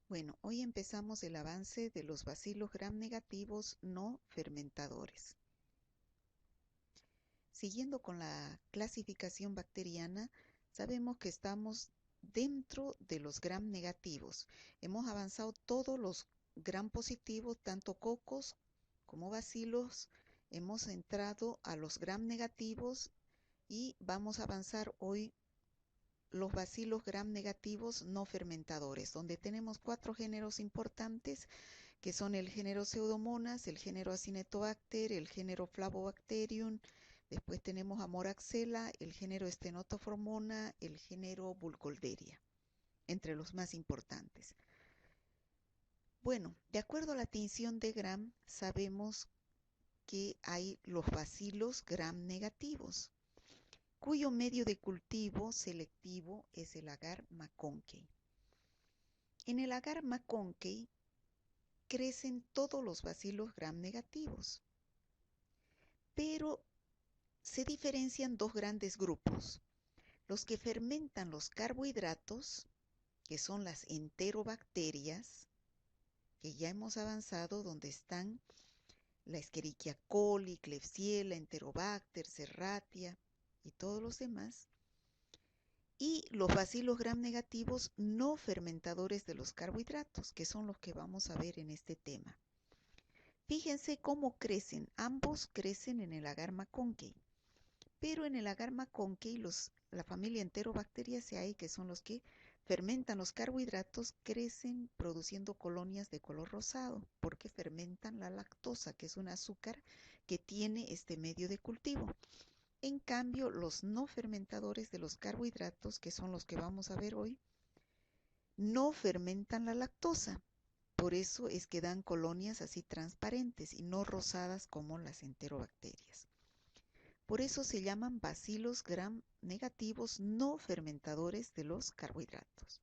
Bueno, hoy empezamos el avance de los bacilos gram negativos no fermentadores. Siguiendo con la clasificación bacteriana, sabemos que estamos dentro de los gram negativos. Hemos avanzado todos los gram positivos, tanto cocos como bacilos. Hemos entrado a los gram negativos y vamos a avanzar hoy los bacilos gram negativos no fermentadores, donde tenemos 4 géneros importantes que son el género Pseudomonas, el género Acinetobacter, el género Flavobacterium, después tenemos a Moraxella, el género Stenotophormona, el género Burkholderia, entre los más importantes. Bueno, de acuerdo a la tinción de Gram, sabemos que hay los bacilos gram negativos, cuyo medio de cultivo selectivo es el agar McConkey. En el agar McConkey crecen todos los bacilos gram negativos, pero se diferencian dos grandes grupos: los que fermentan los carbohidratos, que son las enterobacterias, que ya hemos avanzado, donde están la Escherichia coli, Klebsiella, Enterobacter, Serratia y todos los demás, y los bacilos gram negativos no fermentadores de los carbohidratos, que son los que vamos a ver en este tema. Fíjense cómo crecen. Ambos crecen en el agar McConkey, pero en el agar McConkey la familia Enterobacteriaceae, que son los que fermentan los carbohidratos, crecen produciendo colonias de color rosado, porque fermentan la lactosa, que es un azúcar que tiene este medio de cultivo. En cambio, los no fermentadores de los carbohidratos, que son los que vamos a ver hoy, no fermentan la lactosa. Por eso es que dan colonias así transparentes y no rosadas como las enterobacterias. Por eso se llaman bacilos gram negativos no fermentadores de los carbohidratos.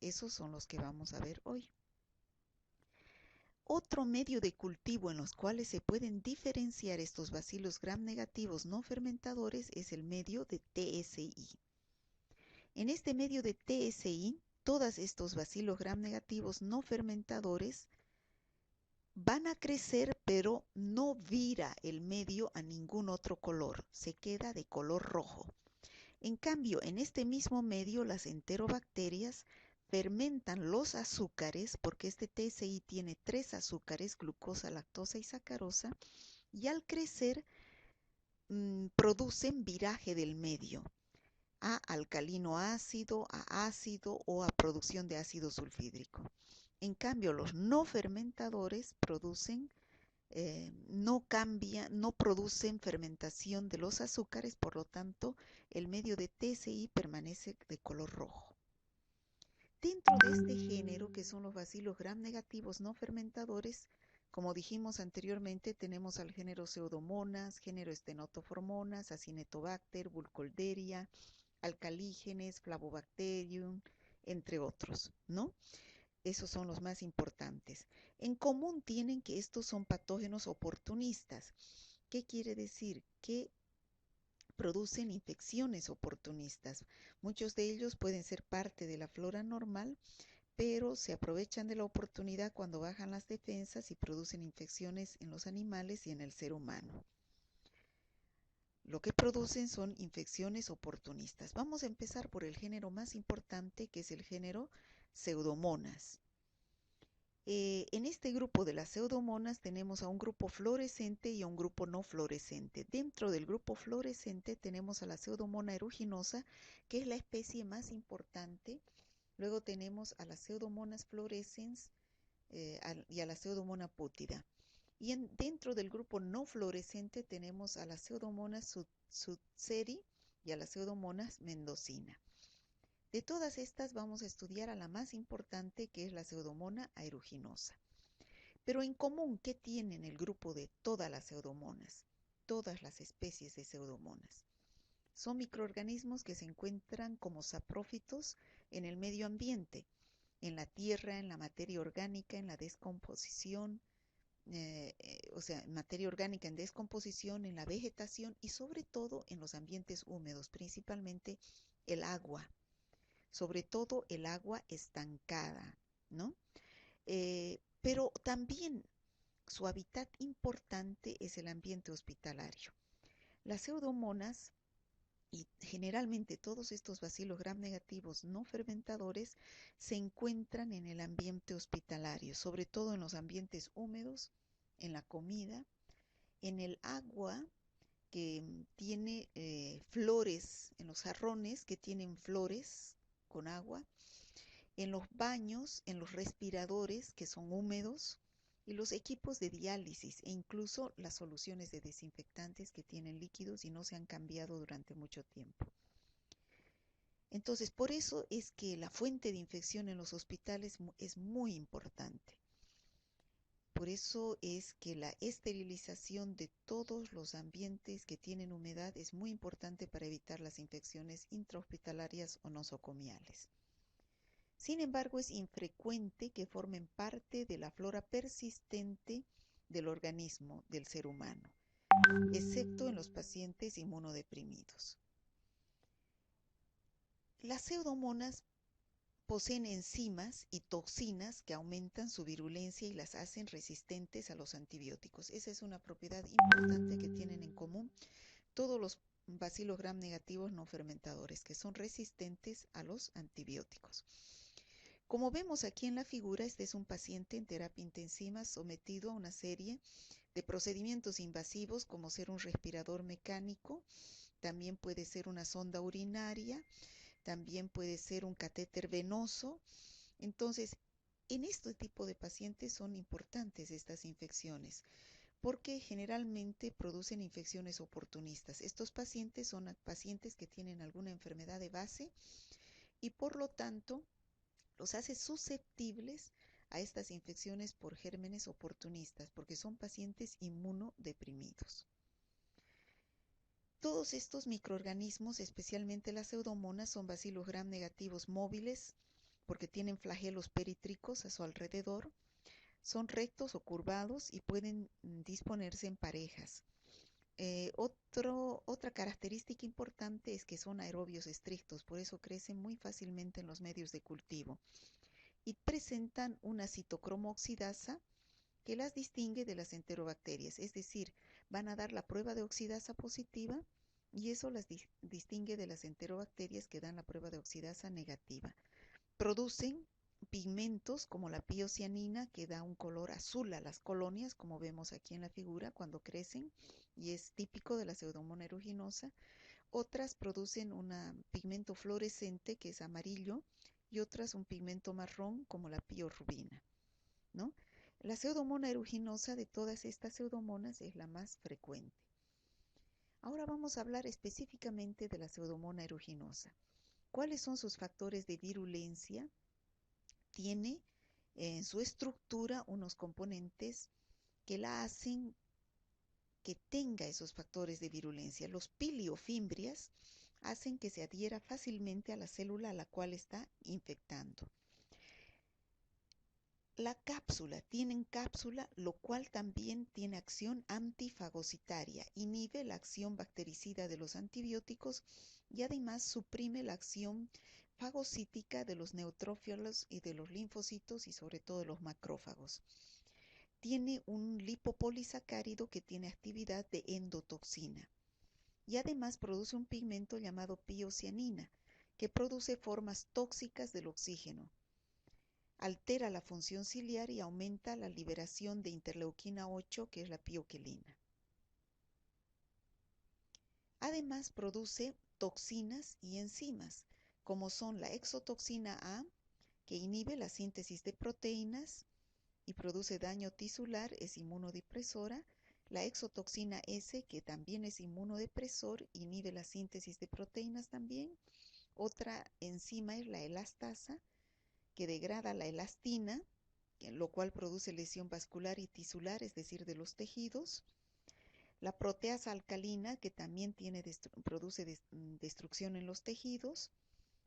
Esos son los que vamos a ver hoy. Otro medio de cultivo en los cuales se pueden diferenciar estos bacilos gram negativos no fermentadores es el medio de TSI. En este medio de TSI, todos estos bacilos gram negativos no fermentadores van a crecer, pero no vira el medio a ningún otro color, se queda de color rojo. En cambio, en este mismo medio, las enterobacterias fermentan los azúcares, porque este TSI tiene 3 azúcares: glucosa, lactosa y sacarosa, y al crecer producen viraje del medio a alcalino ácido, a ácido o a producción de ácido sulfídrico. En cambio, los no fermentadores no producen fermentación de los azúcares, por lo tanto, el medio de TSI permanece de color rojo. Dentro de este género, que son los bacilos gram negativos no fermentadores, como dijimos anteriormente, tenemos al género Pseudomonas, género Stenotophormonas, Acinetobacter, Burkholderia, Alcalígenes, Flavobacterium, entre otros, ¿no? Esos son los más importantes. En común tienen que estos son patógenos oportunistas. ¿Qué quiere decir? Que producen infecciones oportunistas. Muchos de ellos pueden ser parte de la flora normal, pero se aprovechan de la oportunidad cuando bajan las defensas y producen infecciones en los animales y en el ser humano. Lo que producen son infecciones oportunistas. Vamos a empezar por el género más importante, que es el género Pseudomonas. En este grupo de las pseudomonas tenemos a un grupo fluorescente y a un grupo no fluorescente. Dentro del grupo fluorescente tenemos a la pseudomona aeruginosa, que es la especie más importante. Luego tenemos a las pseudomonas fluorescens y a la pseudomona pútida. Y dentro del grupo no fluorescente tenemos a las pseudomonas sutseri y a las pseudomonas mendocina. De todas estas vamos a estudiar a la más importante, que es la pseudomona aeruginosa. Pero en común, ¿qué tienen el grupo de todas las pseudomonas? Todas las especies de pseudomonas. Son microorganismos que se encuentran como saprófitos en el medio ambiente, en la tierra, en la materia orgánica, en la descomposición, materia orgánica en descomposición, en la vegetación y sobre todo en los ambientes húmedos, principalmente el agua. Sobre todo el agua estancada. ¿no? Pero también su hábitat importante es el ambiente hospitalario. Las pseudomonas y generalmente todos estos bacilos gram negativos no fermentadores se encuentran en el ambiente hospitalario, sobre todo en los ambientes húmedos, en la comida, en el agua que tiene flores, en los jarrones que tienen flores con agua, en los baños, en los respiradores que son húmedos y los equipos de diálisis e incluso las soluciones de desinfectantes que tienen líquidos y no se han cambiado durante mucho tiempo. Entonces, por eso es que la fuente de infección en los hospitales es muy importante. Por eso es que la esterilización de todos los ambientes que tienen humedad es muy importante para evitar las infecciones intrahospitalarias o nosocomiales. Sin embargo, es infrecuente que formen parte de la flora persistente del organismo del ser humano, excepto en los pacientes inmunodeprimidos. Las pseudomonas poseen enzimas y toxinas que aumentan su virulencia y las hacen resistentes a los antibióticos. Esa es una propiedad importante que tienen en común todos los bacilos gram negativos no fermentadores, que son resistentes a los antibióticos. Como vemos aquí en la figura, este es un paciente en terapia intensiva sometido a una serie de procedimientos invasivos como ser un respirador mecánico, también puede ser una sonda urinaria, también puede ser un catéter venoso. Entonces, en este tipo de pacientes son importantes estas infecciones porque generalmente producen infecciones oportunistas. Estos pacientes son pacientes que tienen alguna enfermedad de base y por lo tanto los hace susceptibles a estas infecciones por gérmenes oportunistas porque son pacientes inmunodeprimidos. Todos estos microorganismos, especialmente las pseudomonas, son bacilos gram negativos móviles porque tienen flagelos perítricos a su alrededor, son rectos o curvados y pueden disponerse en parejas. Otra característica importante es que son aerobios estrictos, por eso crecen muy fácilmente en los medios de cultivo y presentan una citocromo oxidasa que las distingue de las enterobacterias, es decir, van a dar la prueba de oxidasa positiva y eso las distingue de las enterobacterias que dan la prueba de oxidasa negativa. Producen pigmentos como la piocianina que da un color azul a las colonias, como vemos aquí en la figura cuando crecen y es típico de la Pseudomonas aeruginosa. Otras producen un pigmento fluorescente que es amarillo y otras un pigmento marrón como la piorubina, ¿no? La Pseudomonas aeruginosa de todas estas pseudomonas es la más frecuente. Ahora vamos a hablar específicamente de la Pseudomonas aeruginosa. ¿Cuáles son sus factores de virulencia? Tiene en su estructura unos componentes que la hacen que tenga esos factores de virulencia. Los piliofimbrias hacen que se adhiera fácilmente a la célula a la cual está infectando. La cápsula, tienen cápsula, lo cual también tiene acción antifagocitaria, inhibe la acción bactericida de los antibióticos y además suprime la acción fagocítica de los neutrófilos y de los linfocitos y sobre todo de los macrófagos. Tiene un lipopolisacárido que tiene actividad de endotoxina y además produce un pigmento llamado piocianina que produce formas tóxicas del oxígeno. Altera la función ciliar y aumenta la liberación de interleuquina 8, que es la pioquelina. Además, produce toxinas y enzimas, como son la exotoxina A, que inhibe la síntesis de proteínas y produce daño tisular, es inmunodepresora, la exotoxina S, que también es inmunodepresor, inhibe la síntesis de proteínas también. Otra enzima es la elastasa, que degrada la elastina, lo cual produce lesión vascular y tisular, es decir, de los tejidos. La proteasa alcalina, que también produce destrucción en los tejidos,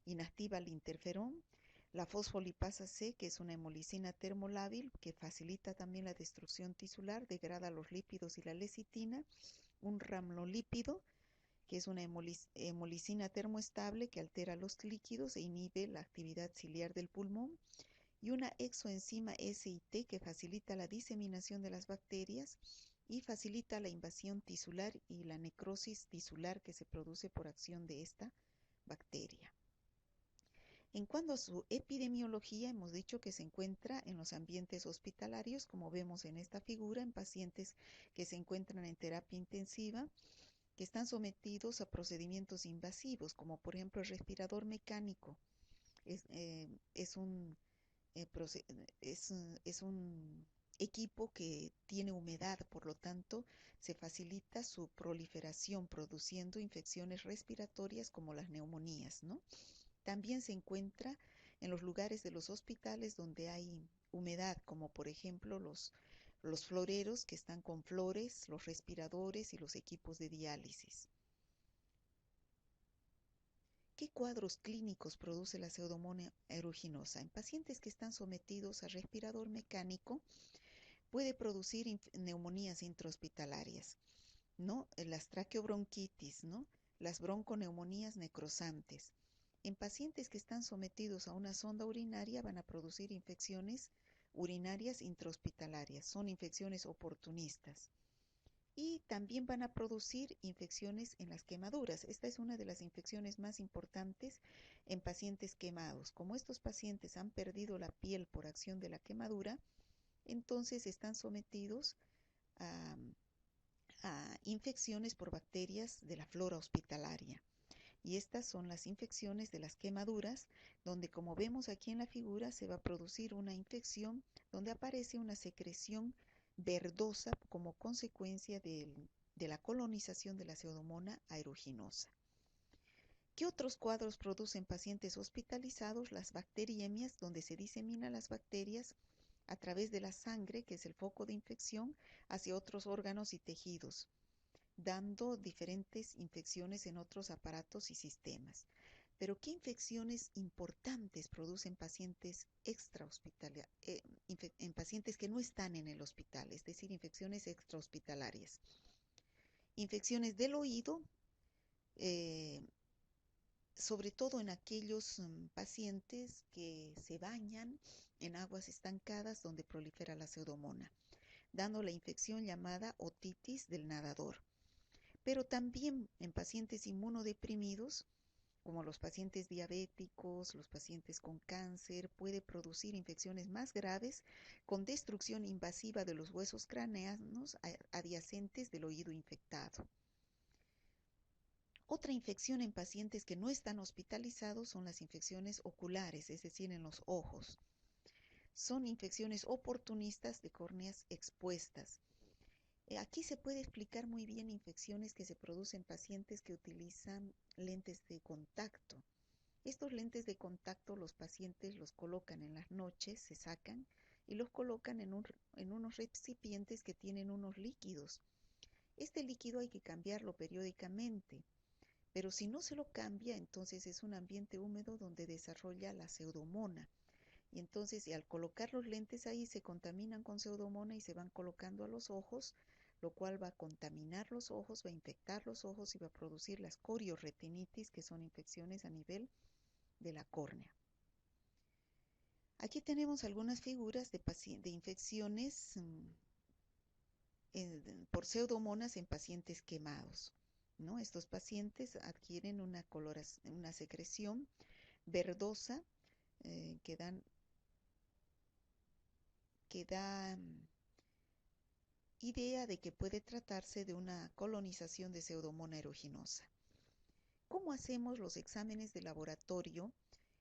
inactiva el interferón. La fosfolipasa C, que es una hemolicina termolábil, que facilita también la destrucción tisular, degrada los lípidos y la lecitina. Un rhamnolípido, que es una hemolicina termoestable que altera los líquidos e inhibe la actividad ciliar del pulmón. y una exoenzima S y T que facilita la diseminación de las bacterias y facilita la invasión tisular y la necrosis tisular que se produce por acción de esta bacteria. En cuanto a su epidemiología, hemos dicho que se encuentra en los ambientes hospitalarios, como vemos en esta figura, en pacientes que se encuentran en terapia intensiva, que están sometidos a procedimientos invasivos, como por ejemplo el respirador mecánico. Es, eh, es un, es un equipo que tiene humedad, por lo tanto, se facilita su proliferación, produciendo infecciones respiratorias como las neumonías, ¿no? También se encuentra en los lugares de los hospitales donde hay humedad, como por ejemplo los floreros que están con flores, los respiradores y los equipos de diálisis. ¿Qué cuadros clínicos produce la Pseudomonas aeruginosa? En pacientes que están sometidos a respirador mecánico, puede producir neumonías intrahospitalarias, ¿no? Las traqueobronquitis, ¿no? Las bronconeumonías necrosantes. En pacientes que están sometidos a una sonda urinaria van a producir infecciones urinarias intrahospitalarias, son infecciones oportunistas. Y también van a producir infecciones en las quemaduras. Esta es una de las infecciones más importantes en pacientes quemados. Como estos pacientes han perdido la piel por acción de la quemadura, entonces están sometidos a, a infecciones por bacterias de la flora hospitalaria. Y estas son las infecciones de las quemaduras, donde como vemos aquí en la figura se va a producir una infección donde aparece una secreción verdosa como consecuencia de la colonización de la Pseudomonas aeruginosa. ¿Qué otros cuadros producen pacientes hospitalizados? Las bacteriemias, donde se diseminan las bacterias a través de la sangre, que es el foco de infección, hacia otros órganos y tejidos, dando diferentes infecciones en otros aparatos y sistemas. Pero ¿qué infecciones importantes producen pacientes en pacientes que no están en el hospital, es decir, infecciones extrahospitalarias? Infecciones del oído, eh, sobre todo en aquellos pacientes que se bañan en aguas estancadas donde prolifera la pseudomonas, dando la infección llamada otitis del nadador. Pero también en pacientes inmunodeprimidos, como los pacientes diabéticos, los pacientes con cáncer, puede producir infecciones más graves con destrucción invasiva de los huesos craneanos adyacentes del oído infectado. Otra infección en pacientes que no están hospitalizados son las infecciones oculares, es decir, en los ojos. Son infecciones oportunistas de córneas expuestas. Aquí se puede explicar muy bien infecciones que se producen en pacientes que utilizan lentes de contacto. Estos lentes de contacto los pacientes los colocan en las noches, se sacan y los colocan en unos recipientes que tienen unos líquidos. Este líquido hay que cambiarlo periódicamente, pero si no se lo cambia, entonces es un ambiente húmedo donde desarrolla la pseudomonas. Y entonces al colocar los lentes ahí se contaminan con pseudomonas y se van colocando a los ojos, lo cual va a contaminar los ojos, va a infectar los ojos y va a producir las corioretinitis, que son infecciones a nivel de la córnea. Aquí tenemos algunas figuras de infecciones por pseudomonas en pacientes quemados, ¿no? Estos pacientes adquieren una secreción verdosa que da idea de que puede tratarse de una colonización de Pseudomonas aeruginosa. ¿Cómo hacemos los exámenes de laboratorio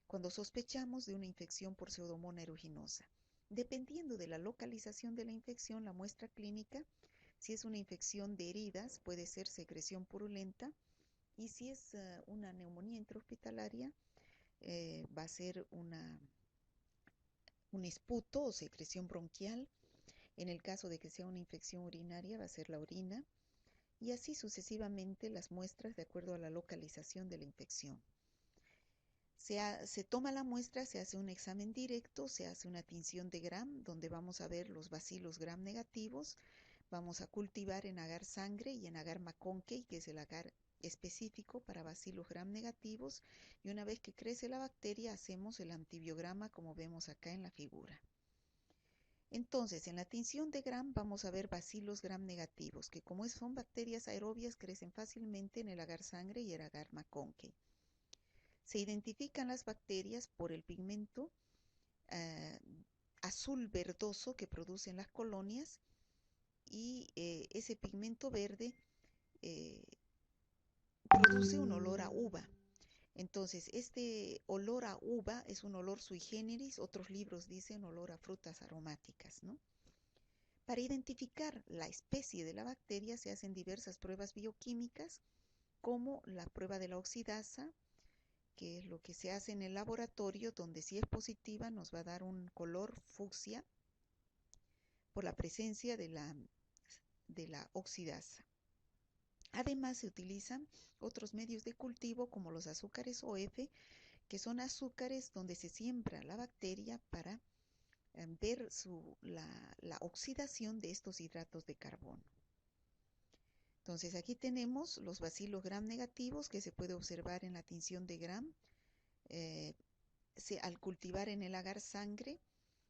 cuando sospechamos de una infección por Pseudomonas aeruginosa? Dependiendo de la localización de la infección, la muestra clínica, si es una infección de heridas, puede ser secreción purulenta, y si es una neumonía intrahospitalaria, va a ser un esputo o secreción bronquial. En el caso de que sea una infección urinaria, va a ser la orina, y así sucesivamente las muestras de acuerdo a la localización de la infección. Se toma la muestra, se hace un examen directo, se hace una tinción de Gram, donde vamos a ver los bacilos Gram negativos, vamos a cultivar en agar sangre y en agar McConkey, que es el agar específico para bacilos gram negativos y una vez que crece la bacteria hacemos el antibiograma como vemos acá en la figura. Entonces, en la tinción de gram vamos a ver bacilos gram negativos, que como son bacterias aerobias crecen fácilmente en el agar sangre y el agar maconque. Se identifican las bacterias por el pigmento azul verdoso que producen las colonias y ese pigmento verde produce un olor a uva. Entonces, este olor a uva es un olor sui generis, otros libros dicen olor a frutas aromáticas, ¿no? Para identificar la especie de la bacteria se hacen diversas pruebas bioquímicas, como la prueba de la oxidasa, que es lo que se hace en el laboratorio, donde si es positiva nos va a dar un color fucsia por la presencia de la oxidasa. Además se utilizan otros medios de cultivo como los azúcares OF, que son azúcares donde se siembra la bacteria para ver la oxidación de estos hidratos de carbono. Entonces aquí tenemos los bacilos gram negativos que se puede observar en la tinción de gram. Al cultivar en el agar sangre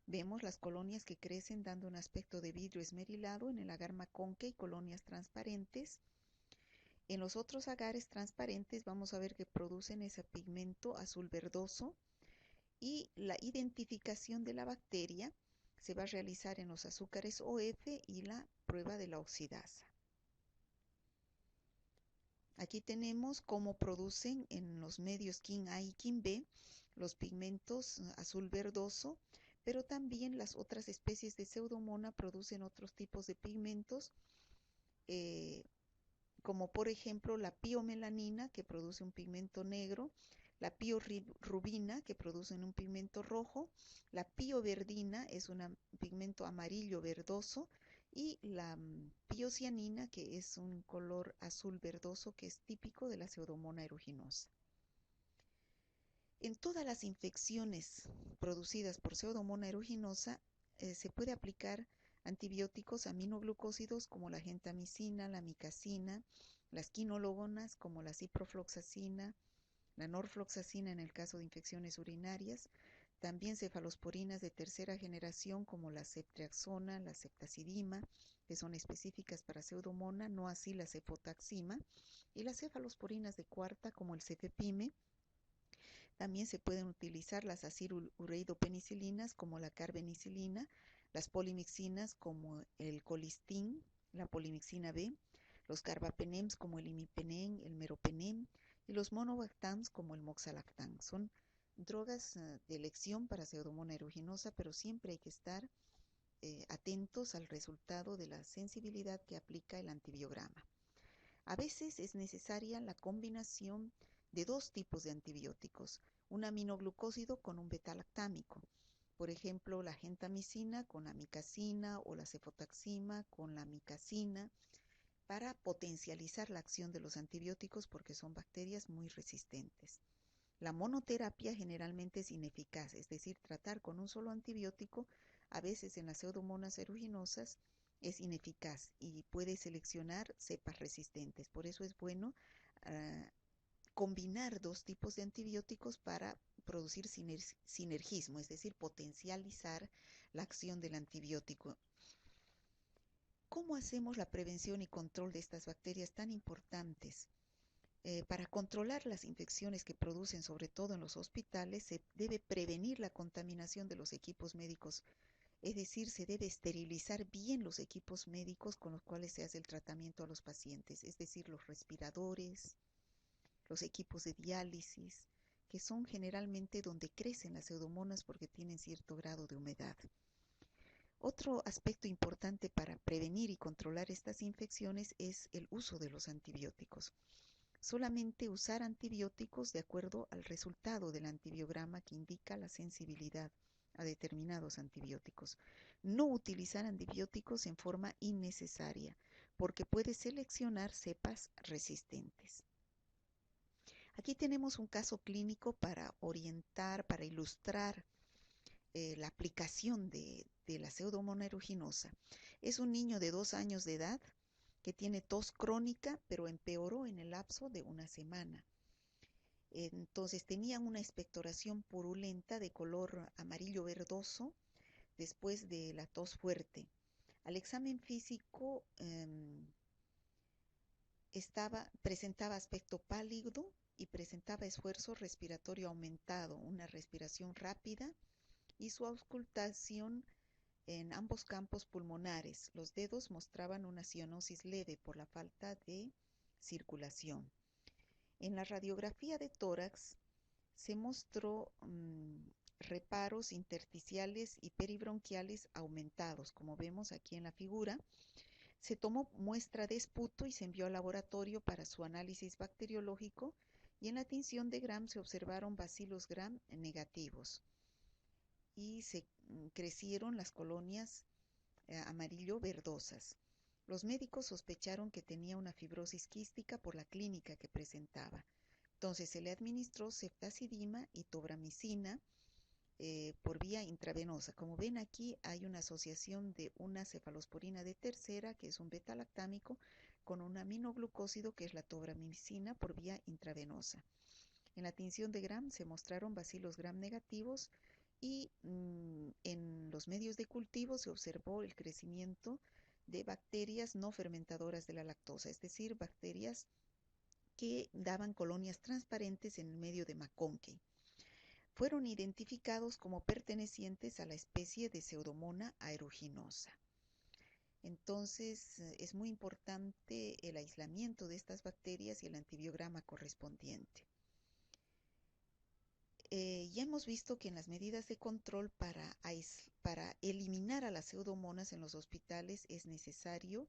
vemos las colonias que crecen dando un aspecto de vidrio esmerilado en el agar maconque y colonias transparentes. En los otros agares transparentes vamos a ver que producen ese pigmento azul verdoso y la identificación de la bacteria se va a realizar en los azúcares OF y la prueba de la oxidasa. Aquí tenemos cómo producen en los medios Kin A y Kin B los pigmentos azul verdoso, pero también las otras especies de Pseudomonas producen otros tipos de pigmentos, como por ejemplo la piomelanina, que produce un pigmento negro, la piorubina, que produce un pigmento rojo, la pioverdina es un pigmento amarillo verdoso, y la piocianina, que es un color azul verdoso que es típico de la Pseudomonas aeruginosa. En todas las infecciones producidas por Pseudomonas aeruginosa se puede aplicar antibióticos aminoglucósidos como la gentamicina, la micacina, las quinologonas como la ciprofloxacina, la norfloxacina en el caso de infecciones urinarias, también cefalosporinas de tercera generación como la ceftriaxona, la ceftazidima, que son específicas para Pseudomonas, no así la cefotaxima, y las cefalosporinas de cuarta como el cefepime. También se pueden utilizar las acidureidopenicilinas como la carbenicilina, las polimixinas como el colistin, la polimixina B, los carbapenems como el imipenem, el meropenem y los monobactams como el moxalactam. Son drogas de elección para Pseudomonas aeruginosa, pero siempre hay que estar atentos al resultado de la sensibilidad que aplica el antibiograma. A veces es necesaria la combinación de dos tipos de antibióticos, un aminoglucósido con un betalactámico, por ejemplo la gentamicina con la micacina o la cefotaxima con la micacina, para potencializar la acción de los antibióticos porque son bacterias muy resistentes. La monoterapia generalmente es ineficaz, es decir, tratar con un solo antibiótico a veces en las Pseudomonas aeruginosas es ineficaz y puede seleccionar cepas resistentes. Por eso es bueno combinar dos tipos de antibióticos para producir sinergismo, es decir, potencializar la acción del antibiótico. ¿Cómo hacemos la prevención y control de estas bacterias tan importantes? Para controlar las infecciones que producen, sobre todo en los hospitales, se debe prevenir la contaminación de los equipos médicos, es decir, se debe esterilizar bien los equipos médicos con los cuales se hace el tratamiento a los pacientes, es decir, los respiradores, los equipos de diálisis, que son generalmente donde crecen las pseudomonas porque tienen cierto grado de humedad. Otro aspecto importante para prevenir y controlar estas infecciones es el uso de los antibióticos. Solamente usar antibióticos de acuerdo al resultado del antibiograma que indica la sensibilidad a determinados antibióticos. No utilizar antibióticos en forma innecesaria, porque puede seleccionar cepas resistentes. Aquí tenemos un caso clínico para orientar, para ilustrar la aplicación de la Pseudomonas aeruginosa. Es un niño de 2 años de edad que tiene tos crónica, pero empeoró en el lapso de una semana. Entonces tenían una expectoración purulenta de color amarillo verdoso después de la tos fuerte. Al examen físico presentaba aspecto pálido y presentaba esfuerzo respiratorio aumentado, una respiración rápida y su auscultación en ambos campos pulmonares. Los dedos mostraban una cianosis leve por la falta de circulación. En la radiografía de tórax se mostró reparos intersticiales y peribronquiales aumentados, como vemos aquí en la figura. Se tomó muestra de esputo y se envió al laboratorio para su análisis bacteriológico y en la tinción de Gram se observaron bacilos Gram negativos y se crecieron las colonias amarillo-verdosas. Los médicos sospecharon que tenía una fibrosis quística por la clínica que presentaba. Entonces se le administró ceftazidima y tobramicina por vía intravenosa. Como ven aquí hay una asociación de una cefalosporina de tercera, que es un beta-lactámico, con un aminoglucósido, que es la tobramicina, por vía intravenosa. En la tinción de Gram se mostraron bacilos Gram negativos y en los medios de cultivo se observó el crecimiento de bacterias no fermentadoras de la lactosa, es decir, bacterias que daban colonias transparentes en el medio de McConkey. Fueron identificados como pertenecientes a la especie de Pseudomonas aeruginosa. Entonces, es muy importante el aislamiento de estas bacterias y el antibiograma correspondiente. Ya hemos visto que en las medidas de control para eliminar a las pseudomonas en los hospitales es necesario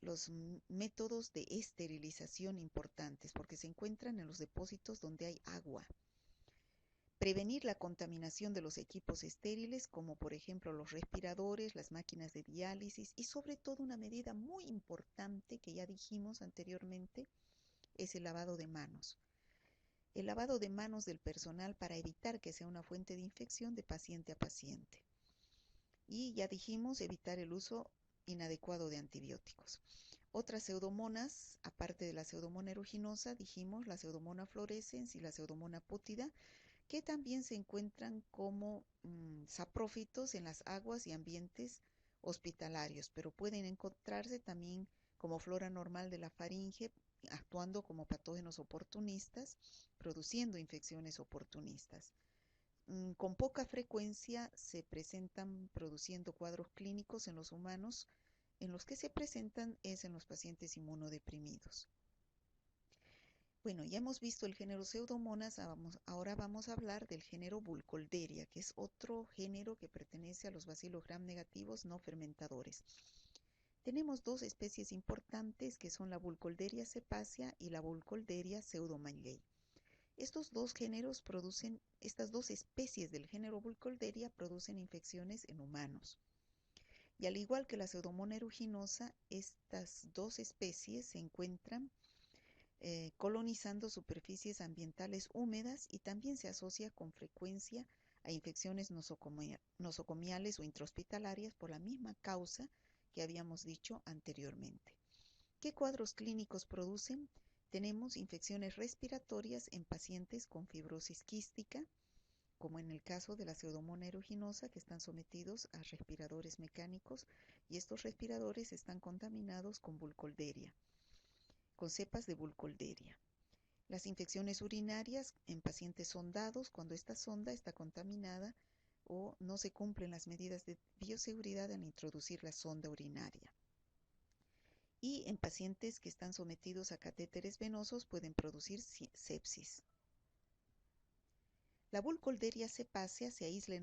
los métodos de esterilización importantes porque se encuentran en los depósitos donde hay agua. Prevenir la contaminación de los equipos estériles, como por ejemplo los respiradores, las máquinas de diálisis y sobre todo una medida muy importante que ya dijimos anteriormente es el lavado de manos. El lavado de manos del personal para evitar que sea una fuente de infección de paciente a paciente. Y ya dijimos evitar el uso inadecuado de antibióticos. Otras pseudomonas, aparte de la pseudomonas aeruginosa, dijimos la pseudomonas fluorescens y la pseudomonas pútida, que también se encuentran como saprófitos en las aguas y ambientes hospitalarios, pero pueden encontrarse también como flora normal de la faringe, actuando como patógenos oportunistas, produciendo infecciones oportunistas. Con poca frecuencia se presentan produciendo cuadros clínicos en los humanos, en los que se presentan es en los pacientes inmunodeprimidos. Bueno, ya hemos visto el género Pseudomonas, ahora vamos a hablar del género Burkholderia, que es otro género que pertenece a los bacilos Gram negativos no fermentadores. Tenemos dos especies importantes que son la Burkholderia cepacia y la Burkholderia pseudomallei. Estos dos géneros estas dos especies del género Burkholderia producen infecciones en humanos. Y al igual que la Pseudomonas aeruginosa, estas dos especies se encuentran colonizando superficies ambientales húmedas y también se asocia con frecuencia a infecciones nosocomiales o intrahospitalarias por la misma causa que habíamos dicho anteriormente. ¿Qué cuadros clínicos producen? Tenemos infecciones respiratorias en pacientes con fibrosis quística, como en el caso de la Pseudomonas aeruginosa, que están sometidos a respiradores mecánicos y estos respiradores están contaminados con Burkholderia, con cepas de Burkholderia. Las infecciones urinarias en pacientes sondados, cuando esta sonda está contaminada o no se cumplen las medidas de bioseguridad al introducir la sonda urinaria. Y en pacientes que están sometidos a catéteres venosos pueden producir sepsis. La Burkholderia cepacia se aísla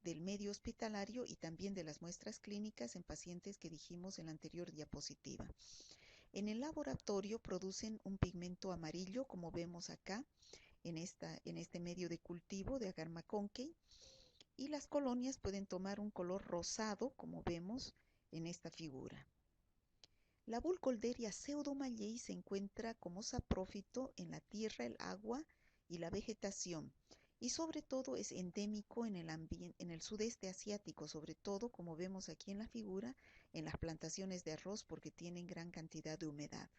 del medio hospitalario y también de las muestras clínicas en pacientes que dijimos en la anterior diapositiva. En el laboratorio producen un pigmento amarillo, como vemos acá en este medio de cultivo de agar McConkey, y las colonias pueden tomar un color rosado, como vemos en esta figura. La Burkholderia pseudomallei se encuentra como saprófito en la tierra, el agua y la vegetación, y sobre todo es endémico en en el sudeste asiático, sobre todo como vemos aquí en la figura, en las plantaciones de arroz porque tienen gran cantidad de humedad.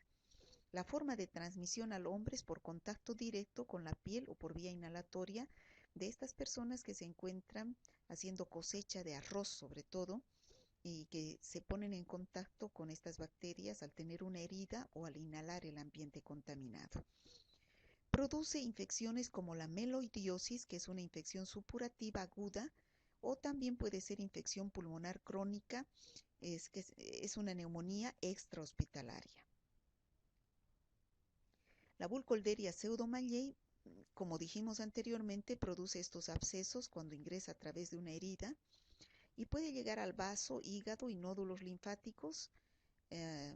La forma de transmisión al hombre es por contacto directo con la piel o por vía inhalatoria de estas personas que se encuentran haciendo cosecha de arroz sobre todo y que se ponen en contacto con estas bacterias al tener una herida o al inhalar el ambiente contaminado. Produce infecciones como la meloidiosis, que es una infección supurativa aguda, o también puede ser infección pulmonar crónica, que es una neumonía extrahospitalaria. La Burkholderia pseudomallei, como dijimos anteriormente, produce estos abscesos cuando ingresa a través de una herida y puede llegar al vaso, hígado y nódulos linfáticos, eh,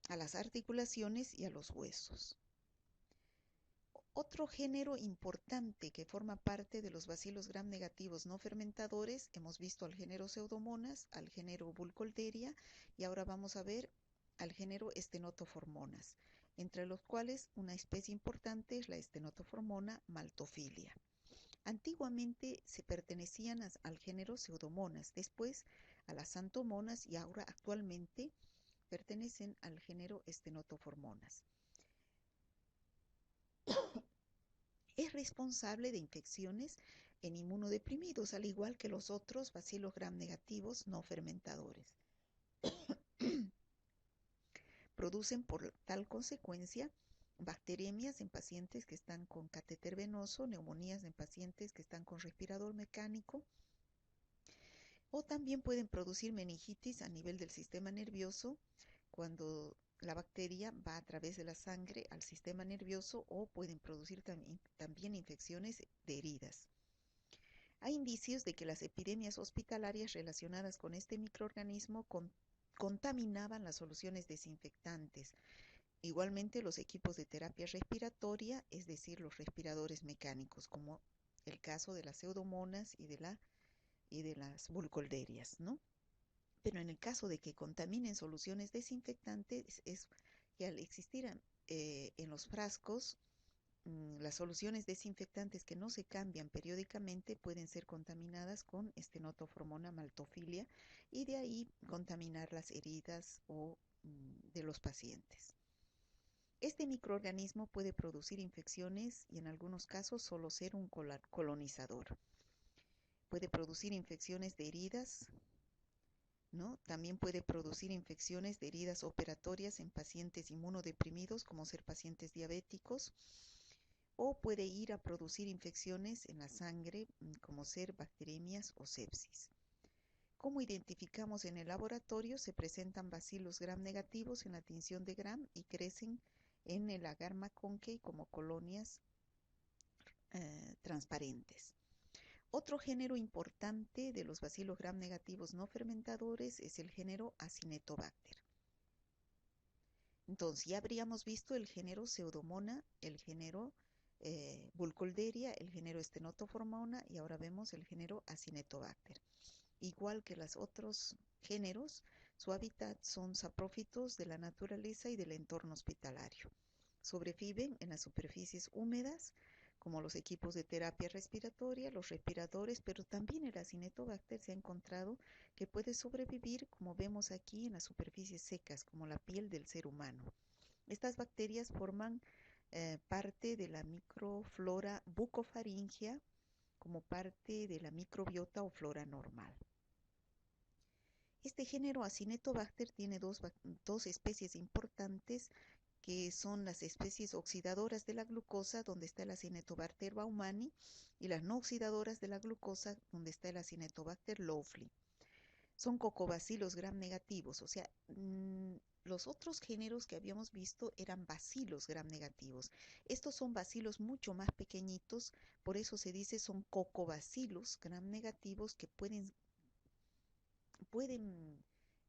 a las articulaciones y a los huesos. Otro género importante que forma parte de los bacilos gram negativos no fermentadores, hemos visto al género Pseudomonas, al género Burkholderia y ahora vamos a ver al género Stenotoformonas, entre los cuales una especie importante es la Stenotoformona maltophilia. Antiguamente se pertenecían al género Pseudomonas, después a las Xanthomonas y ahora actualmente pertenecen al género Stenotoformonas. Es responsable de infecciones en inmunodeprimidos, al igual que los otros bacilos gram negativos no fermentadores. Producen por tal consecuencia bacteriemias en pacientes que están con catéter venoso, neumonías en pacientes que están con respirador mecánico, o también pueden producir meningitis a nivel del sistema nervioso cuando la bacteria va a través de la sangre al sistema nervioso, o pueden producir también infecciones de heridas. Hay indicios de que las epidemias hospitalarias relacionadas con este microorganismo contaminaban las soluciones desinfectantes. Igualmente los equipos de terapia respiratoria, es decir, los respiradores mecánicos, como el caso de las pseudomonas y de las burkholderias, ¿no? Pero en el caso de que contaminen soluciones desinfectantes, es que al existir en los frascos las soluciones desinfectantes que no se cambian periódicamente pueden ser contaminadas con Stenotoformona maltophilia y de ahí contaminar las heridas de los pacientes. Este microorganismo puede producir infecciones y en algunos casos solo ser un colonizador. Puede producir infecciones de heridas, ¿no? También puede producir infecciones de heridas operatorias en pacientes inmunodeprimidos, como ser pacientes diabéticos, o puede ir a producir infecciones en la sangre, como ser bacteriemias o sepsis. ¿Cómo identificamos en el laboratorio? Se presentan bacilos gram negativos en la tinción de gram y crecen en el agar Maconkey como colonias transparentes. Otro género importante de los bacilos gram negativos no fermentadores es el género Acinetobacter. Entonces ya habríamos visto el género Pseudomona, el género Burkholderia, el género Stenotoformona y ahora vemos el género Acinetobacter. Igual que los otros géneros, su hábitat son saprófitos de la naturaleza y del entorno hospitalario. Sobreviven en las superficies húmedas, como los equipos de terapia respiratoria, los respiradores, pero también el Acinetobacter se ha encontrado que puede sobrevivir, como vemos aquí, en las superficies secas, como la piel del ser humano. Estas bacterias forman parte de la microflora bucofaringea como parte de la microbiota o flora normal. Este género Acinetobacter tiene dos especies importantes que son las especies oxidadoras de la glucosa, donde está el Acinetobacter baumannii, y las no oxidadoras de la glucosa, donde está el Acinetobacter lowley. Son cocobacilos gram negativos, o sea, los otros géneros que habíamos visto eran bacilos gram negativos. Estos son bacilos mucho más pequeñitos, por eso se dice son cocobacilos gram negativos que pueden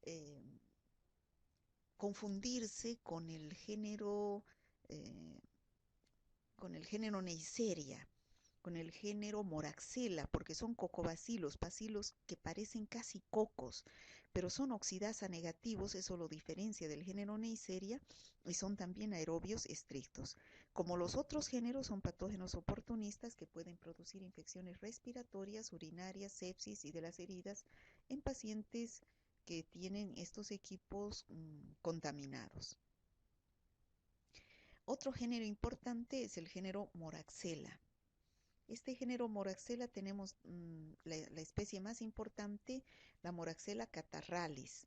eh, confundirse eh, con el género Neisseria. con el género Moraxella, porque son cocobacilos, bacilos que parecen casi cocos, pero son oxidasa negativos, eso lo diferencia del género Neisseria, y son también aerobios estrictos. Como los otros géneros, son patógenos oportunistas que pueden producir infecciones respiratorias, urinarias, sepsis y de las heridas en pacientes que tienen estos equipos contaminados. Otro género importante es el género Moraxella. Este género Moraxella tenemos la especie más importante, la Moraxella catarralis,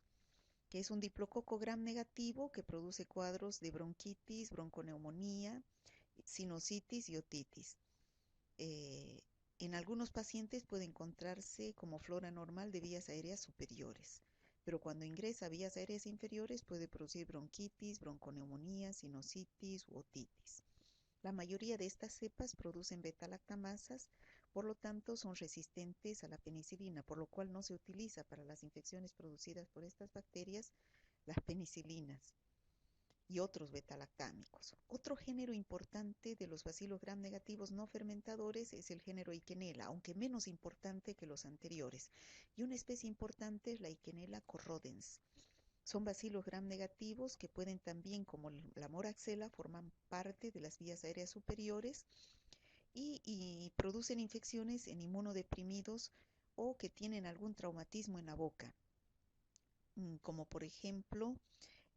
que es un diplococo gram negativo que produce cuadros de bronquitis, bronconeumonía, sinusitis y otitis. En algunos pacientes puede encontrarse como flora normal de vías aéreas superiores, pero cuando ingresa a vías aéreas inferiores puede producir bronquitis, bronconeumonía, sinusitis u otitis. La mayoría de estas cepas producen beta-lactamasas, por lo tanto son resistentes a la penicilina, por lo cual no se utiliza para las infecciones producidas por estas bacterias las penicilinas y otros beta-lactámicos. Otro género importante de los bacilos gram negativos no fermentadores es el género Eikenella, aunque menos importante que los anteriores. Y una especie importante es la Eikenella corrodens. Son bacilos gram negativos que pueden también, como la Moraxella, forman parte de las vías aéreas superiores y producen infecciones en inmunodeprimidos o que tienen algún traumatismo en la boca, como por ejemplo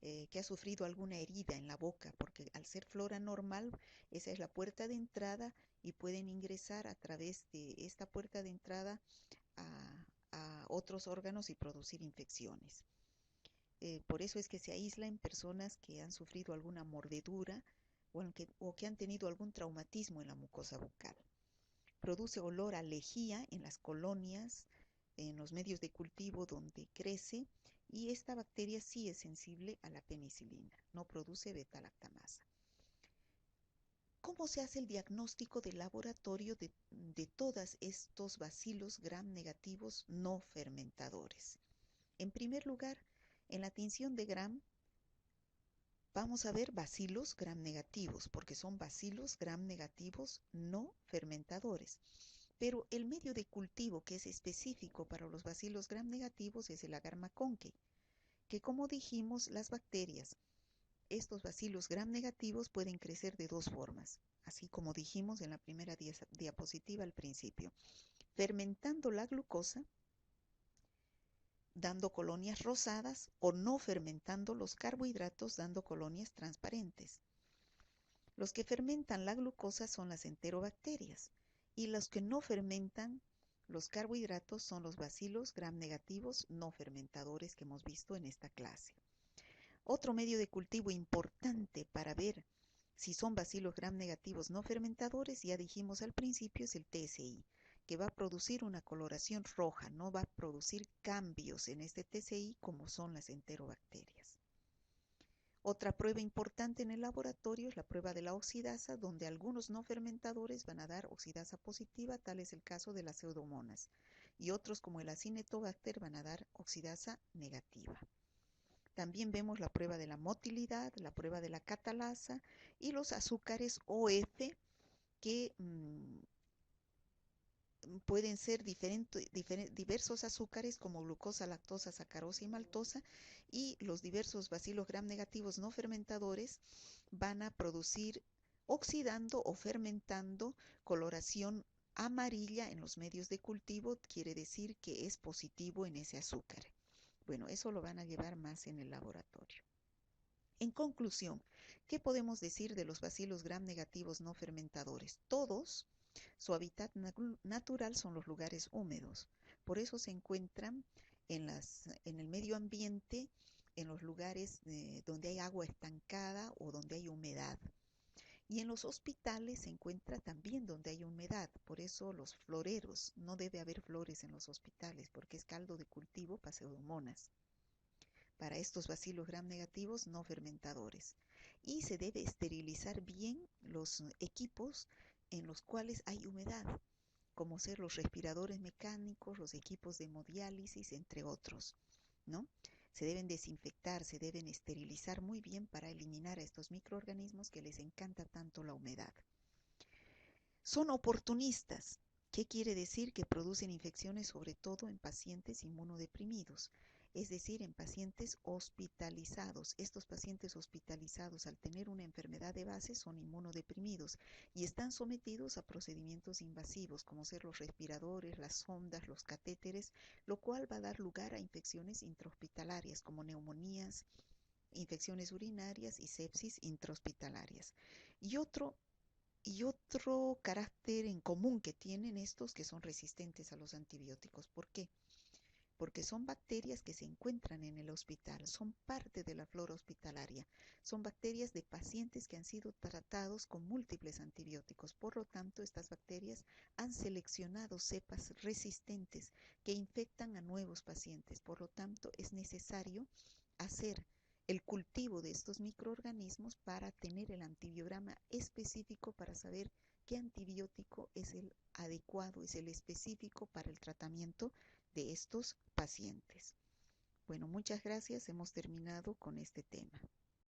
que ha sufrido alguna herida en la boca, porque al ser flora normal, esa es la puerta de entrada y pueden ingresar a través de esta puerta de entrada a otros órganos y producir infecciones. Por eso es que se aísla en personas que han sufrido alguna mordedura o que han tenido algún traumatismo en la mucosa bucal. Produce olor a lejía en las colonias, en los medios de cultivo donde crece, y esta bacteria sí es sensible a la penicilina, no produce beta-lactamasa. ¿Cómo se hace el diagnóstico de laboratorio de todos estos bacilos gram negativos no fermentadores? En primer lugar, en la tinción de gram vamos a ver bacilos gram negativos, porque son bacilos gram negativos no fermentadores. Pero el medio de cultivo que es específico para los bacilos gram negativos es el agar McConkey, que como dijimos, las bacterias, estos bacilos gram negativos pueden crecer de dos formas, así como dijimos en la primera diapositiva al principio, fermentando la glucosa, dando colonias rosadas, o no fermentando los carbohidratos, dando colonias transparentes. Los que fermentan la glucosa son las enterobacterias y los que no fermentan los carbohidratos son los bacilos gram negativos no fermentadores que hemos visto en esta clase. Otro medio de cultivo importante para ver si son bacilos gram negativos no fermentadores, ya dijimos al principio, es el TSI, que va a producir una coloración roja, no va a producir cambios en este TSI como son las enterobacterias. Otra prueba importante en el laboratorio es la prueba de la oxidasa, donde algunos no fermentadores van a dar oxidasa positiva, tal es el caso de las pseudomonas, y otros como el Acinetobacter van a dar oxidasa negativa. También vemos la prueba de la motilidad, la prueba de la catalasa y los azúcares OF que pueden ser diversos azúcares como glucosa, lactosa, sacarosa y maltosa, y los diversos bacilos gram negativos no fermentadores van a producir oxidando o fermentando coloración amarilla en los medios de cultivo, quiere decir que es positivo en ese azúcar. Bueno, eso lo van a llevar más en el laboratorio. En conclusión, ¿qué podemos decir de los bacilos gram negativos no fermentadores? Todos, su hábitat natural son los lugares húmedos. Por eso se encuentran en el medio ambiente, en los lugares donde hay agua estancada o donde hay humedad. Y en los hospitales se encuentra también donde hay humedad. Por eso los floreros, no debe haber flores en los hospitales porque es caldo de cultivo para pseudomonas, para estos bacilos gram negativos no fermentadores. Y se debe esterilizar bien los equipos en los cuales hay humedad, como ser los respiradores mecánicos, los equipos de hemodiálisis, entre otros, ¿no? Se deben desinfectar, se deben esterilizar muy bien para eliminar a estos microorganismos que les encanta tanto la humedad. Son oportunistas. ¿Qué quiere decir? Que producen infecciones sobre todo en pacientes inmunodeprimidos, es decir, en pacientes hospitalizados. Estos pacientes hospitalizados, al tener una enfermedad de base, son inmunodeprimidos y están sometidos a procedimientos invasivos, como ser los respiradores, las sondas, los catéteres, lo cual va a dar lugar a infecciones intrahospitalarias, como neumonías, infecciones urinarias y sepsis intrahospitalarias. Y otro y otro carácter en común que tienen estos, que son resistentes a los antibióticos. ¿Por qué? Porque son bacterias que se encuentran en el hospital, son parte de la flora hospitalaria, son bacterias de pacientes que han sido tratados con múltiples antibióticos. Por lo tanto, estas bacterias han seleccionado cepas resistentes que infectan a nuevos pacientes. Por lo tanto, es necesario hacer el cultivo de estos microorganismos para tener el antibiograma específico, para saber qué antibiótico es el adecuado, es el específico para el tratamiento de estos pacientes. Bueno, muchas gracias. Hemos terminado con este tema.